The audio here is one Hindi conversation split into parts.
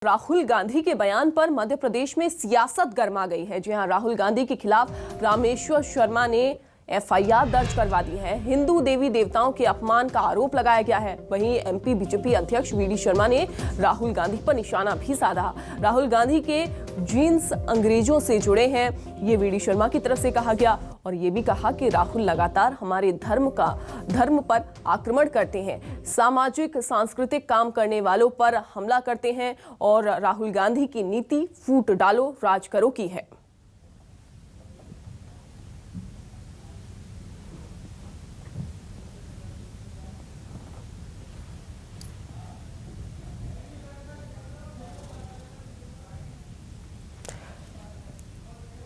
राहुल गांधी के बयान पर मध्य प्रदेश में सियासत गर्मा गई है। जी हां, राहुल गांधी के खिलाफ रामेश्वर शर्मा ने एफआईआर दर्ज करवा दी है। हिंदू देवी देवताओं के अपमान का आरोप लगाया गया है। वहीं एमपी बीजेपी अध्यक्ष वीडी शर्मा ने राहुल गांधी पर निशाना भी साधा। राहुल गांधी के जीन्स अंग्रेजों से जुड़े हैं, ये वीडी शर्मा की तरफ से कहा गया। और ये भी कहा कि राहुल लगातार हमारे धर्म पर आक्रमण करते हैं, सामाजिक सांस्कृतिक काम करने वालों पर हमला करते हैं और राहुल गांधी की नीति फूट डालो राज करो की है।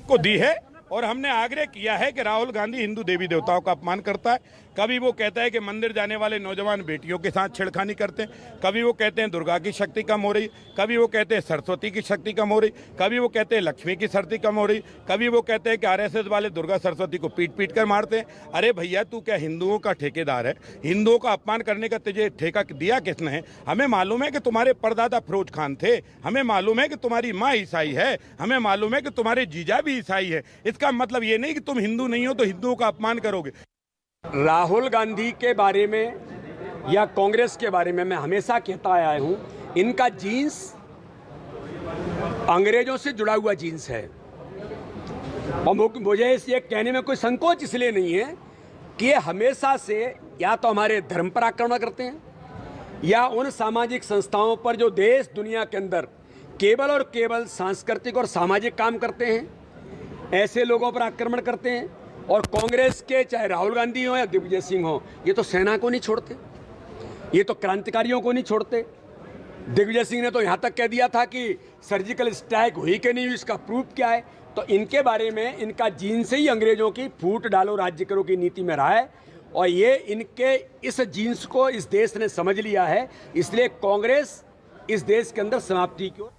को दी है और हमने आग्रह किया है कि राहुल गांधी हिंदू देवी देवताओं का अपमान करता है। कभी वो कहता है कि मंदिर जाने वाले नौजवान बेटियों के साथ छेड़खानी करते हैं, कभी वो कहते हैं दुर्गा की शक्ति कम हो रही, कभी वो कहते हैं सरस्वती की शक्ति कम हो रही, कभी वो कहते हैं लक्ष्मी की शक्ति कम हो रही, कभी वो कहते हैं कि आरएसएस वाले दुर्गा सरस्वती को पीट पीट कर मारते हैं। अरे भैया, तू क्या हिंदुओं का ठेकेदार है? हिंदुओं का अपमान करने का तुझे ठेका दिया किसने है? हमें मालूम है कि तुम्हारे परदादा फिरोज खान थे, हमें मालूम है कि तुम्हारी माँ ईसाई है, हमें मालूम है कि तुम्हारे जीजा भी ईसाई है। इसका मतलब ये नहीं कि तुम हिंदू नहीं हो तो हिंदुओं का अपमान करोगे। राहुल गांधी के बारे में या कांग्रेस के बारे में मैं हमेशा कहता आया हूं, इनका जीन्स अंग्रेजों से जुड़ा हुआ जीन्स है। और मुझे ये कहने में कोई संकोच इसलिए नहीं है कि ये हमेशा से या तो हमारे धर्म पर आक्रमण करते हैं या उन सामाजिक संस्थाओं पर जो देश दुनिया के अंदर केवल और केवल सांस्कृतिक और सामाजिक काम करते हैं, ऐसे लोगों पर आक्रमण करते हैं। और कांग्रेस के चाहे राहुल गांधी हो या दिग्विजय सिंह हो, ये तो सेना को नहीं छोड़ते, ये तो क्रांतिकारियों को नहीं छोड़ते। दिग्विजय सिंह ने तो यहाँ तक कह दिया था कि सर्जिकल स्ट्राइक हुई कि नहीं हुई, इसका प्रूफ क्या है। तो इनके बारे में इनका जीन से ही अंग्रेजों की फूट डालो राज्य करो की नीति में रहा है और ये इनके इस जीन्स को इस देश ने समझ लिया है। इसलिए कांग्रेस इस देश के अंदर समाप्ति की ओर